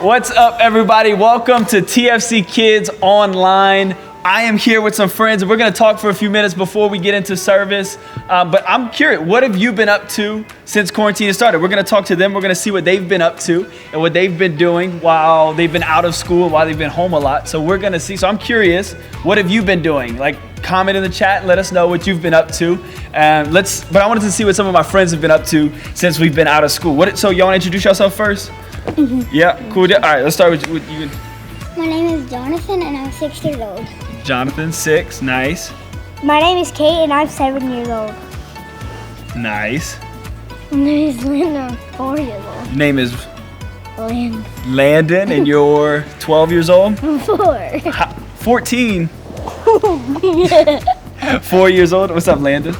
What's up, everybody? Welcome to TFC Kidz Online. I am here with some friends, and we're going to talk for a few minutes before we get into service. But I'm curious, what have you been up to since quarantine has started? We're going to talk to them. We're going to see what they've been up to and what they've been doing while they've been out of school, while they've been home a lot. So we're going to see. So I'm curious, what have you been doing? Like, comment in the chat and let us know what you've been up to. But I wanted to see what some of my friends have been up to since we've been out of school. So y'all want to introduce yourself first? Mm-hmm. Yeah, cool. All right, let's start with you. My name is Jonathan, and I'm 6 years old. Jonathan, 6, nice. My name is Kate, and I'm 7 years old. Nice. My name is Landon, I'm 4 years old. Name is Landon, and you're 12 years old? I'm 4. 14. 4 years old. What's up, Landon?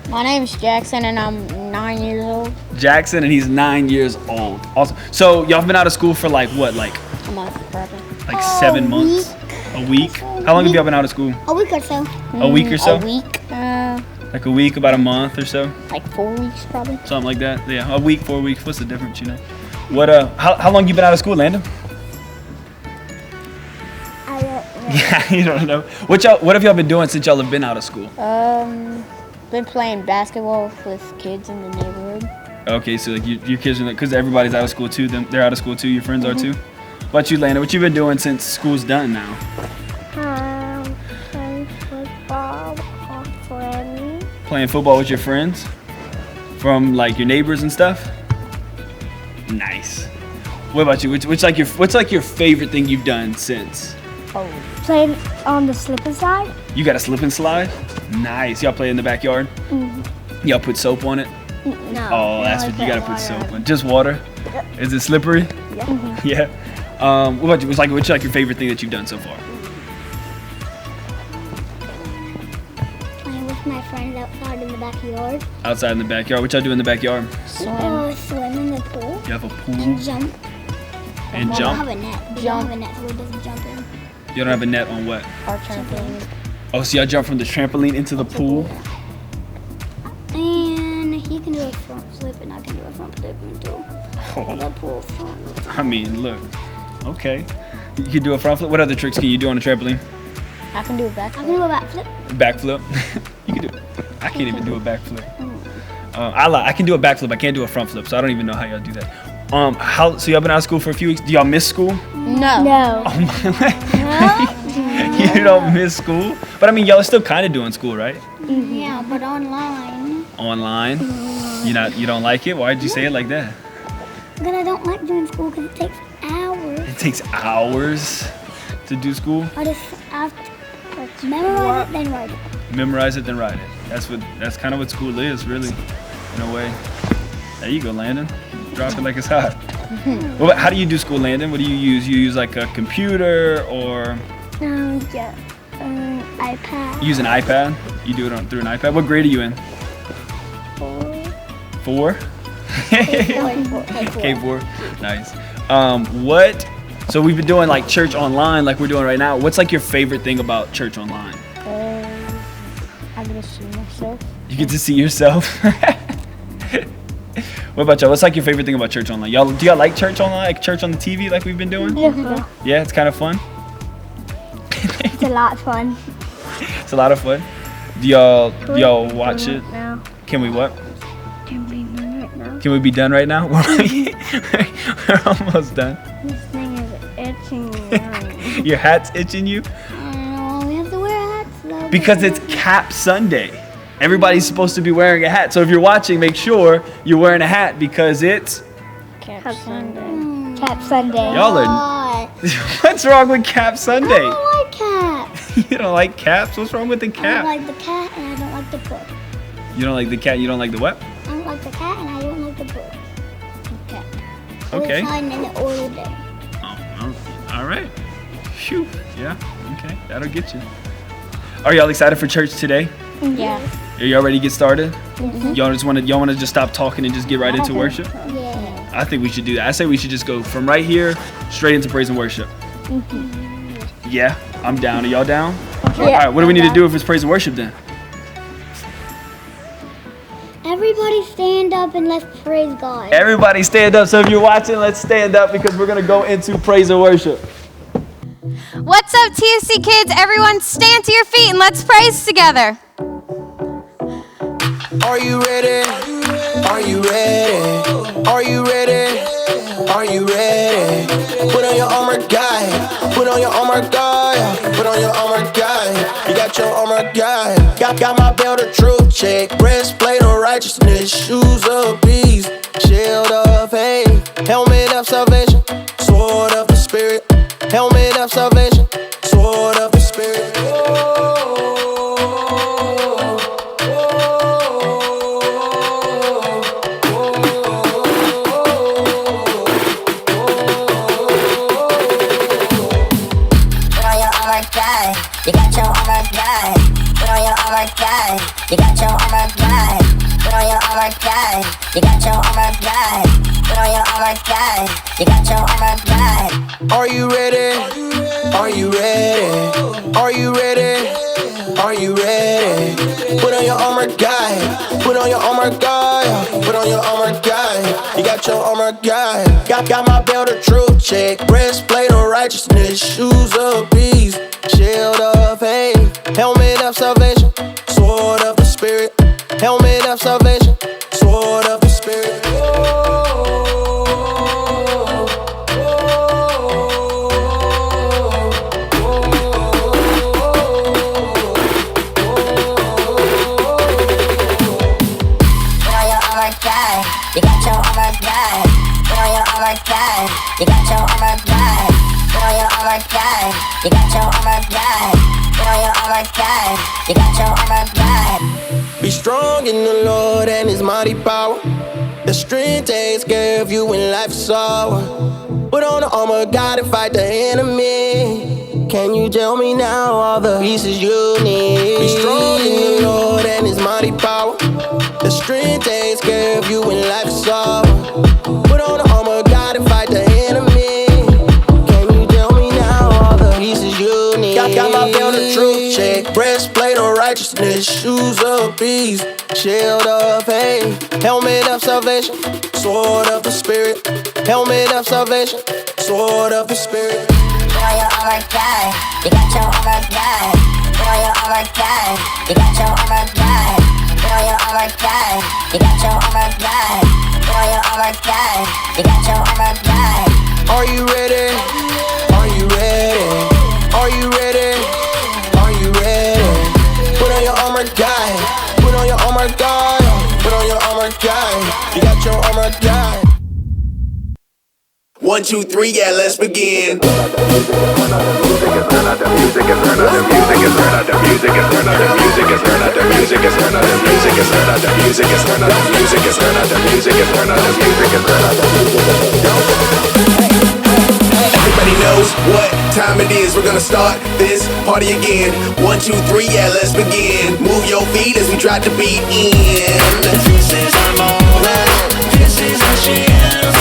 My name's Jackson, and I'm 9 years old. Jackson, and he's 9 years old. Awesome. So y'all been out of school for like what? Like A month, probably. like 7 months? A week? How long have y'all been out of school? A week or so. A week or so? A week, Like a week, about a month or so? like 4 weeks, probably. Something like that. Yeah, a week, 4 weeks. What's the difference, you know? What? How long you been out of school, Landon? I don't know. Yeah, you don't know. What have y'all been doing since y'all have been out of school? Been playing basketball with kids in the neighborhood. Okay, so like your kids are because everybody's out of school too. They're out of school too. Your friends are too. What about you, Landon? What you been doing since school's done now? Playing football with friends. Playing football with your friends, from like your neighbors and stuff. Nice. What about you? What's like your favorite thing you've done since? Playing on the slip and slide. You got a slip and slide? Nice. Y'all play in the backyard? Mm-hmm. Y'all put soap on it? No. Oh, that's what you gotta put soap on. Just water? Is it slippery? Yeah. Mm-hmm. Yeah. What about you? What's like your favorite thing that you've done so far? I'm with my friends outside in the backyard. Outside in the backyard. What y'all do in the backyard? Swim. Swim in the pool. You have a pool And jump. and We don't have jump. a net. We Jump. don't have a net, so it doesn't jump in. You don't have a net on what? Our trampoline. Oh, so y'all jump from the trampoline into the pool? And he can do a front flip, and I can do a front flip into the pool front. I mean, look. Okay. You can do a front flip. What other tricks can you do on a trampoline? I can do a I backflip. can do a backflip. Backflip. You can do. I can't even do a backflip. I can do a backflip. I can't do a front flip, so I don't even know how y'all do that. So y'all been out of school for a few weeks. Do y'all miss school? No. No. Oh my. You don't miss school? But I mean, y'all are still kind of doing school, right? Yeah, but online. Online. You don't like it? Why did you say it like that? Because I don't like doing school because it takes hours. It takes hours to do school. I just have to memorize it, then write it. Memorize it, then write it. That's kind of what school is, really, in a way. There you go, Landon. Drop it like it's hot. Well, how do you do school, Landon? What do you use? You use like a computer or Yeah. iPad. you use an iPad? You do it through an iPad. What grade are you in? 4? K4. Nice. So we've been doing like church online like we're doing right now. What's like your favorite thing about church online? I get to see myself. You get to see yourself. What about y'all? What's like your favorite thing about church online? Do y'all like church online, like church on the TV like we've been doing? Yeah. Yeah, it's kind of fun. It's a lot of fun. It's a lot of fun. Do y'all watch it? Now. Can we what? Can we do it right now? Can we be done right now? We're almost done. This thing is itching me. Your hat's itching you? We have to wear hats though. Because it's Cap Sunday. Everybody's supposed to be wearing a hat. So if you're watching, make sure you're wearing a hat because it's... Cap Cap Sunday. Sunday. Cap Sunday. Y'all are... What? What's wrong with Cap I Sunday? don't like cats. You don't like caps? What's wrong with the I don't cap? like the cat and I don't like the book. You don't like the cat, you don't like the what? I don't like the cat and I don't like the book. Okay. Okay. We're fine in the order day. Oh, all right. Phew. Yeah, okay. That'll get you. Are y'all excited for church today? Yeah. Are y'all ready to get started? Y'all want to just stop talking and just get right into worship? Yeah. I think we should do that. I say we should just go from right here straight into praise and worship. Yeah, I'm down. Are y'all down? All right, what do we need to do if it's praise and worship then? Everybody Everybody stand up and let's praise God. Everybody stand up. So if you're watching, let's stand up because we're going to go into praise and worship. What's up, TFC kids? Everyone stand to your feet and let's praise together. Are you ready? Are you ready? Are you ready? Are you ready? Put on your armor, guy. Put on your armor, guy. Put on your armor, guy. You got your armor, guy. Got my belt of truth check. Breastplate of righteousness. Shoes of peace. Shield of faith. Helmet of salvation. Sword of the spirit. Helmet of salvation. Sword of the spirit. You got your armor, guy. Put on your armor, guy. You got your armor, guy. Put on your armor, guy. You got your armor, guy. Put on your armor, guy. You got your armor, guy. Are you ready? Are you ready? Are you ready? Are you ready? Put on your armor, guy. Put on your armor, guy. Put on your armor, guy. You got your armor, guy. Got my belt of truth check. Breastplate of righteousness. Shoes of peace. Shield of faith. Helmet of salvation. Sword of the spirit. Helmet of salvation. Sword of the spirit. You got your armor, guy. Put on your armor, guy. You got your armor, guy. Put on your armor, guy. You got your armor, guy. Put on your armor, guy. You got your armor, guy. Be strong in the Lord and His mighty power. The strength takes care of you when life's sour. Put on the armor, God, and fight the enemy. Can you tell me now all the pieces you need? Be strong in the Lord and His mighty power. The strength takes care of you when life's sour. Put on the armor, God, and fight the enemy. Can you tell me now all the pieces you need? Got my belt of truth check. Breastplate of righteousness. Shoes of peace. Shield of faith. Helmet of salvation. Sword of the spirit. Helmet of salvation. Sword of the spirit. Put on your armor, guy. You got your armor, guy. Put on your armor, guy. You got your armor, guy. Put on your armor, guy. You got your armor, guy. Put on your armor, guy. You got your armor, guy. Are you ready? Are you ready? Are you ready? Are you ready? Put on your armor, guy. Put on your armor, guy. Put on your armor, guy. You got your armor, guy. 1, 2, 3, yeah, let's begin. Everybody knows what time it is. We're gonna start this party again. 1, 2, 3, yeah, let's begin. Move your feet as we try to beat in. This is our moment. This is our chance.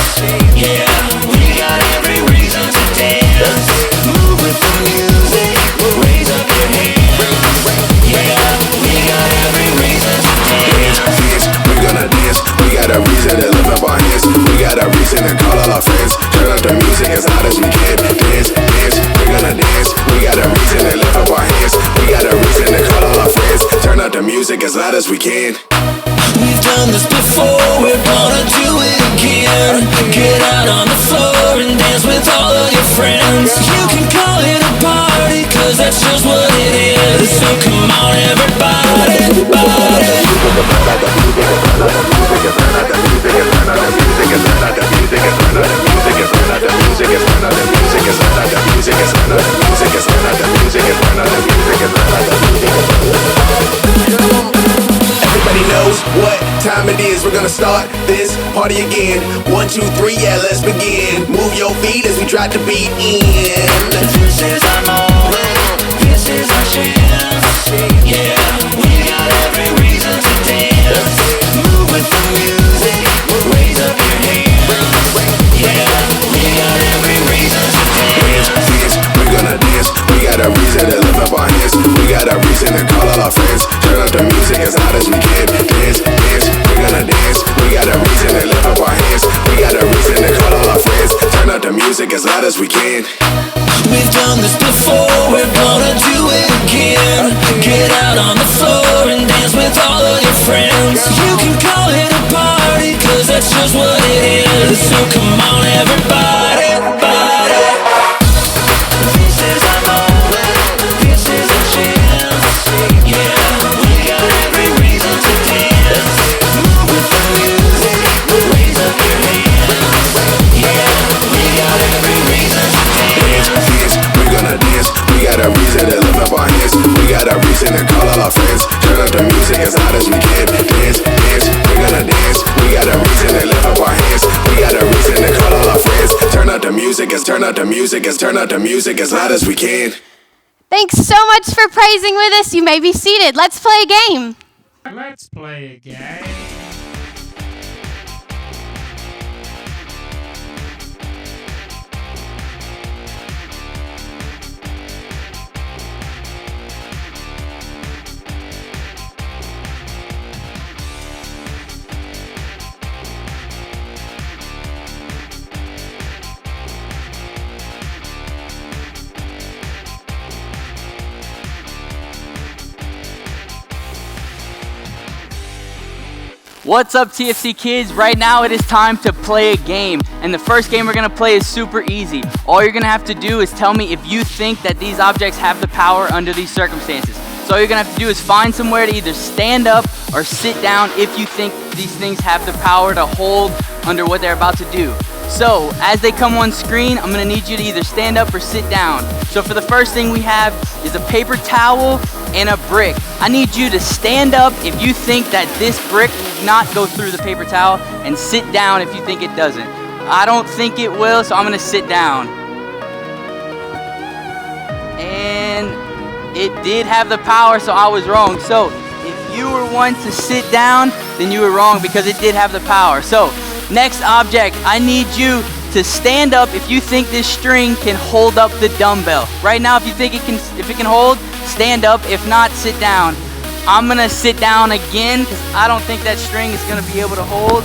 Yeah, we got every reason to dance. Move with the music. Raise up your hands. Yeah, we got every reason to dance. We're gonna dance. We got a reason to lift up our hands. We got a reason to call all our friends. Turn up the music as loud as we can. Dance, dance. We're gonna dance. We got a reason to lift up our hands. We got a reason to call all our friends. Turn up the music as loud as we can. We've done this before, we're gonna do it again. Get out on the floor and dance with all of your friends. You can call it a party, cause that's just what it is. So come on everybody, Everybody knows what time it is. We're gonna start this party again. 1, 2, 3, yeah, let's begin. Move your feet as we try to beat in. This is our moment. This is our chance. Yeah, we got every reason to dance. Move with the music. Raise up your hands. Yeah, we got every reason to dance. Dance, we're gonna dance. We got a reason to lift up our hands. We got a reason to call all our friends. Turn up the music as loud as we can. Dance, dance, we're gonna dance. as we can. We've done this before, we're gonna do it again. Get out on the floor and dance with all of your friends. You can call it a party, cause that's just what it is. So come on everybody, everybody. This is our moment, this is a chance. Yeah, we got every reason to dance. Move with the music, raise up your hands. Yeah, we got every reason to dance. We're gonna dance. We got a reason to lift up our hands. We got a reason to call all our friends. Turn up the music as loud as we can. Dance, dance. We're gonna dance. We got a reason to lift up our hands. We got a reason to call all our friends. Turn up the music as turn up the music as turn up the music as loud as we can. Thanks so much for praising with us. You may be seated. Let's play a game. Let's play a game. What's up, TFC kids? Right now it is time to play a game, and the first game we're gonna play is super easy. All you're gonna have to do is tell me if you think that these objects have the power under these circumstances. So all you're gonna have to do is find somewhere to either stand up or sit down if you think these things have the power to hold under what they're about to do. So as they come on screen, I'm gonna need you to either stand up or sit down. So for the first thing we have is a paper towel and a brick. I need you to stand up if you think that this brick will not go through the paper towel, and sit down if you think it doesn't. I don't think it will, so I'm gonna sit down. And it did have the power, so I was wrong. So if you were one to sit down, then you were wrong because it did have the power. So next object, I need you to stand up if you think this string can hold up the dumbbell. Right now, if you think it can hold, stand up. If not, sit down. I'm gonna sit down again because I don't think that string is gonna be able to hold.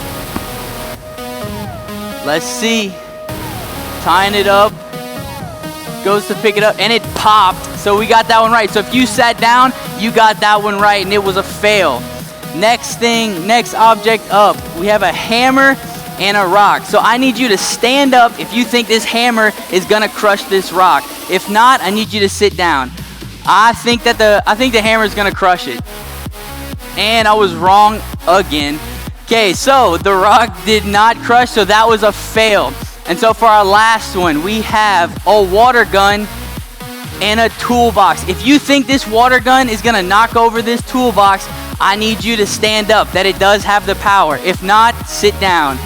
Let's see. Tying it up. Goes to pick it up and it popped. So we got that one right. So if you sat down, you got that one right and it was a fail. Next object up. We have a hammer and a rock. So I need you to stand up if you think this hammer is gonna crush this rock. If not, I need you to sit down. I think the hammer is gonna crush it. And I was wrong again. Okay, so the rock did not crush, so that was a fail. And so for our last one, we have a water gun and a toolbox. If you think this water gun is gonna knock over this toolbox, I need you to stand up, that it does have the power. If not, sit down.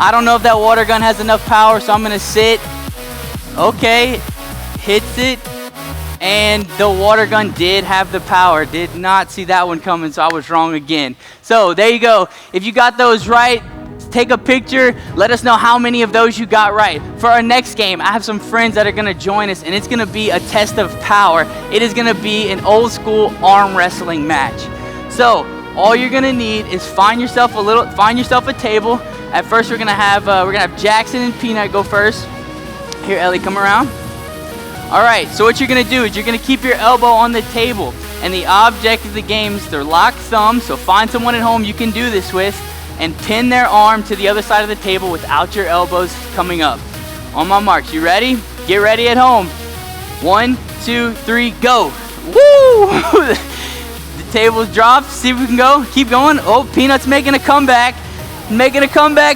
I don't know if that water gun has enough power, so I'm gonna sit. Okay, hits it. And the water gun did have the power. Did not see that one coming, so I was wrong again. So there you go. If you got those right, take a picture. Let us know how many of those you got right. For our next game, I have some friends that are gonna join us, and it's gonna be a test of power. It is gonna be an old school arm wrestling match. So all you're gonna need is find yourself a table. At first, we're gonna have Jackson and Peanut go first. Here, Ellie, come around. All right, so what you're gonna do is you're gonna keep your elbow on the table, and the object of the game is to lock thumbs. So find someone at home you can do this with, and pin their arm to the other side of the table without your elbows coming up. On my marks, you ready? Get ready at home. 1, 2, 3, go. Woo! The table's dropped. See if we can go. Keep going. Oh, Peanut's making a comeback.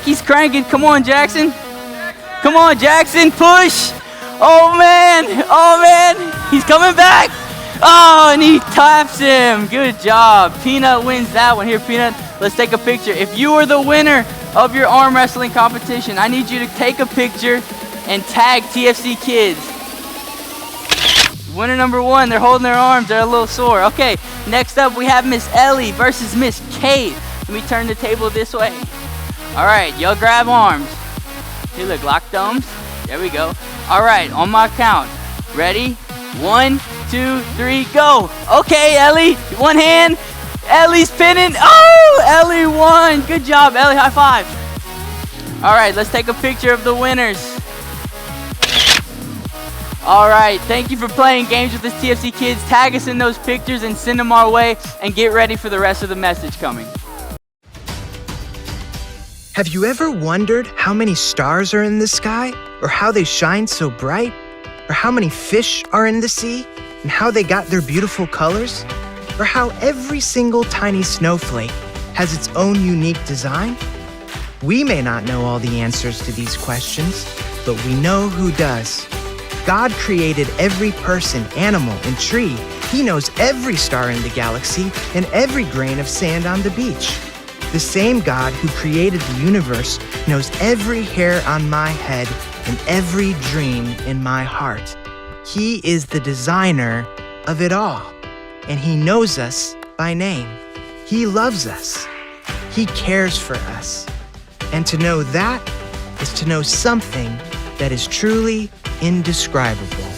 He's cranking. Come on, Jackson. Come on, Jackson. Push. Oh man. He's coming back. Oh, and he taps him. Good job. Peanut wins that one. Here, Peanut, let's take a picture. If you are the winner of your arm wrestling competition, I need you to take a picture and tag TFC Kids. Winner number 1, they're holding their arms. They're a little sore. Okay, next up we have Miss Ellie versus Miss Kate. Let me turn the table this way. All right, y'all grab arms. Here, look, lock thumbs. There we go. All right, on my count. Ready? 1, 2, 3, go. Okay, Ellie, one hand. Ellie's pinning. Oh, Ellie won. Good job, Ellie. High five. All right, let's take a picture of the winners. All right, thank you for playing games with us, TFC Kids. Tag us in those pictures and send them our way, and get ready for the rest of the message coming. Have you ever wondered how many stars are in the sky, or how they shine so bright, or how many fish are in the sea, and how they got their beautiful colors, or how every single tiny snowflake has its own unique design? We may not know all the answers to these questions, but we know who does. God created every person, animal, and tree. He knows every star in the galaxy and every grain of sand on the beach. The same God who created the universe knows every hair on my head and every dream in my heart. He is the designer of it all, and He knows us by name. He loves us. He cares for us. And to know that is to know something that is truly indescribable.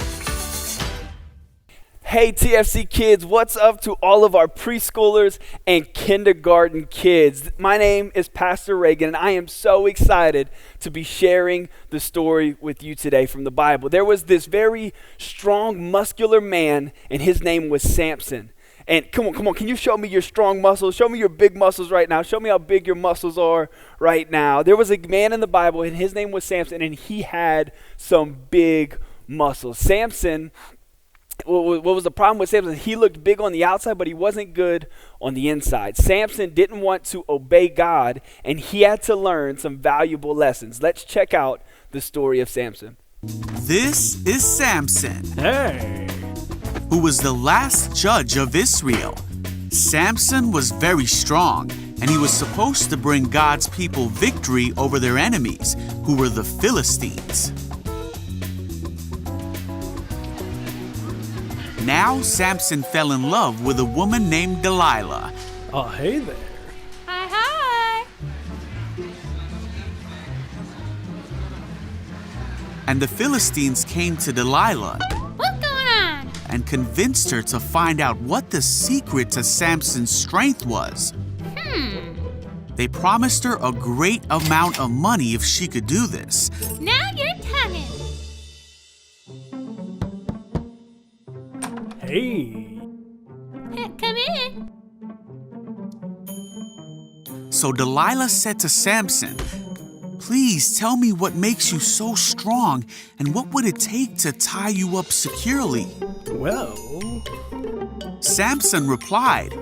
Hey TFC Kids, what's up to all of our preschoolers and kindergarten kids? My name is Pastor Reagan, and I am so excited to be sharing the story with you today from the Bible. There was this very strong, muscular man, and his name was Samson. And come on, can you show me your strong muscles? Show me your big muscles right now. Show me how big your muscles are right now. There was a man in the Bible, and his name was Samson, and he had some big muscles. Samson, what was the problem with Samson? He looked big on the outside, but he wasn't good on the inside. Samson didn't want to obey God, and he had to learn some valuable lessons. Let's check out the story of Samson. This is Samson. Hey. Who was the last judge of Israel. Samson was very strong, and he was supposed to bring God's people victory over their enemies, who were the Philistines. Now Samson fell in love with a woman named Delilah. Oh, hey there. Hi. And the Philistines came to Delilah What's going on? and convinced her to find out what the secret to Samson's strength was. They promised her a great amount of money if she could do this. Now you're talking. Hey. Come in. So Delilah said to Samson, "Please tell me what makes you so strong, and what would it take to tie you up securely?" Well, Samson replied,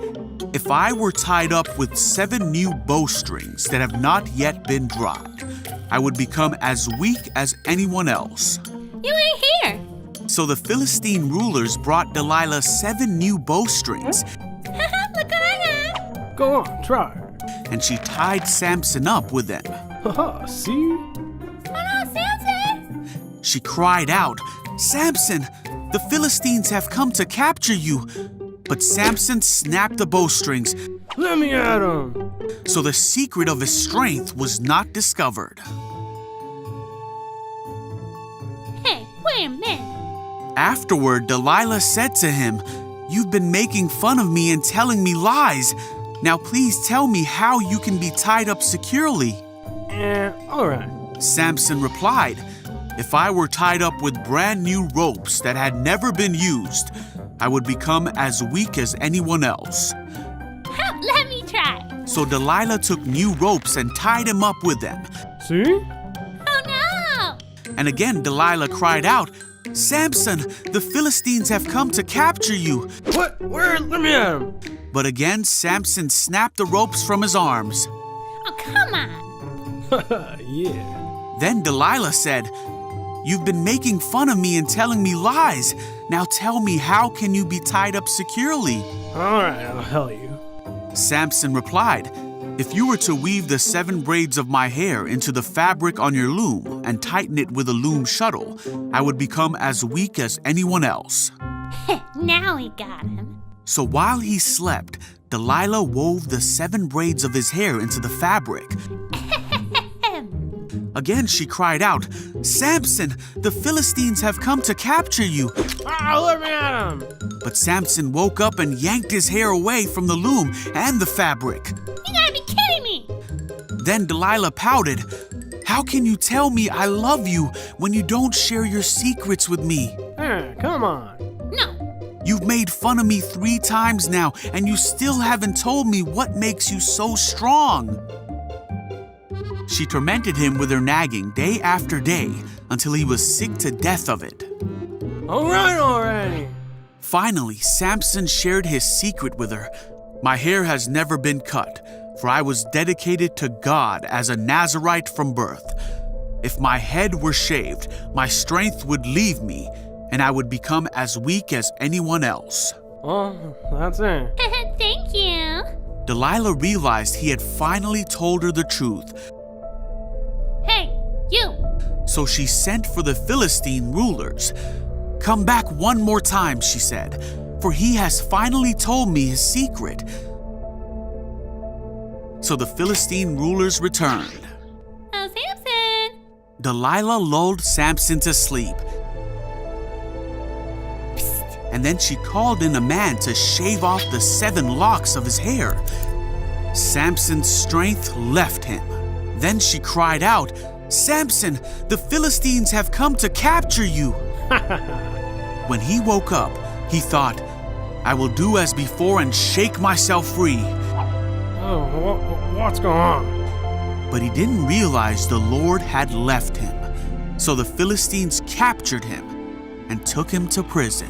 "If I were tied up with 7 new bowstrings that have not yet been dropped, I would become as weak as anyone else." You ain't here. So the Philistine rulers brought Delilah 7 new bowstrings, Look what I got. go on, try. and she tied Samson up with them. Haha, see? Oh no, Samson. She cried out, "Samson, the Philistines have come to capture you." But Samson snapped the bowstrings, Let me at him. so the secret of his strength was not discovered. Hey, wait a minute. Afterward, Delilah said to him, "You've been making fun of me and telling me lies. Now please tell me how you can be tied up securely." All right. Samson replied, "If I were tied up with brand new ropes that had never been used, I would become as weak as anyone else." Let me try. So Delilah took new ropes and tied him up with them. See? Oh no. And again Delilah cried out, "Samson, the Philistines have come to capture you." What? Where? Let me at him. But again Samson snapped the ropes from his arms. Oh, come on. Yeah. Then Delilah said, "You've been making fun of me and telling me lies. Now tell me, how can you be tied up securely?" All right, I'll tell you. Samson replied, "If you were to weave the 7 braids of my hair into the fabric on your loom and tighten it with a loom shuttle, I would become as weak as anyone else." Now we got him. So while he slept, Delilah wove the 7 braids of his hair into the fabric. Again she cried out, "Samson, the Philistines have come to capture you." Let me at him. But Samson woke up and yanked his hair away from the loom and the fabric. You gotta be kidding me. Then Delilah pouted, How can you tell me I love you when you don't share your secrets with me? Come on. You've made fun of me 3 times now, and you still haven't told me what makes you so strong. She tormented him with her nagging day after day until he was sick to death of it. All right already. Finally, Samson shared his secret with her. My hair has never been cut, for I was dedicated to God as a Nazirite from birth. If my head were shaved, my strength would leave me, and I would become as weak as anyone else. Well, that's it. Thank you. Delilah realized he had finally told her the truth. Hey, you. So she sent for the Philistine rulers. Come back one more time, she said, for he has finally told me his secret. So the Philistine rulers returned. Oh, Samson. Delilah lulled Samson to sleep. And then she called in a man to shave off the 7 locks of his hair. Samson's strength left him. Then she cried out, "Samson, the Philistines have come to capture you." When he woke up, he thought, "I will do as before and shake myself free." Oh, what's going on? But he didn't realize the Lord had left him. So the Philistines captured him and took him to prison.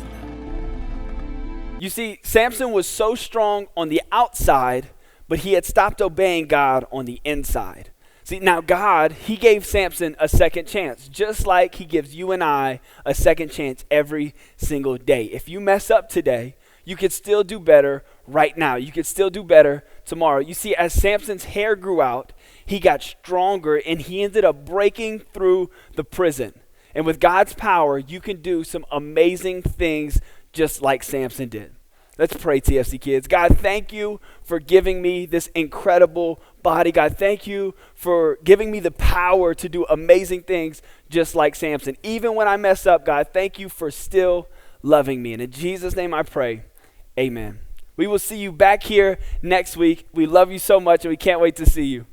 You see, Samson was so strong on the outside, but he had stopped obeying God on the inside. See, now God, he gave Samson a second chance, just like he gives you and I a second chance every single day. If you mess up today, you could still do better right now. You could still do better tomorrow. You see, as Samson's hair grew out, he got stronger and he ended up breaking through the prison. And with God's power, you can do some amazing things just like Samson did. Let's pray, TFC Kids. God, thank you for giving me this incredible body. God, thank you for giving me the power to do amazing things just like Samson. Even when I mess up, God, thank you for still loving me. And in Jesus' name I pray, amen. We will see you back here next week. We love you so much and we can't wait to see you.